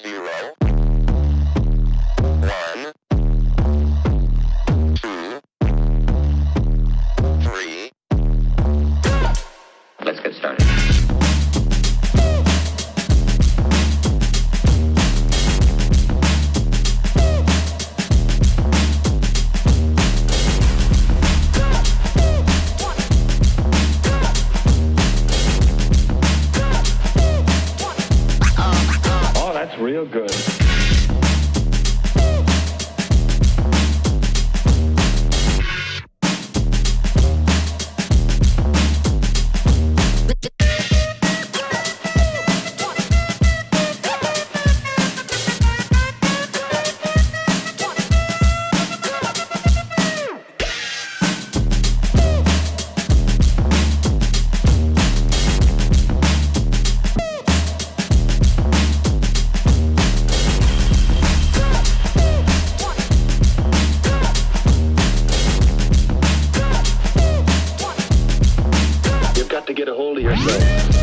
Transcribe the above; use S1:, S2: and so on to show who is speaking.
S1: 0, 1, 2, 3.
S2: Let's get started.
S3: That's real good.
S1: To get a hold of yourself.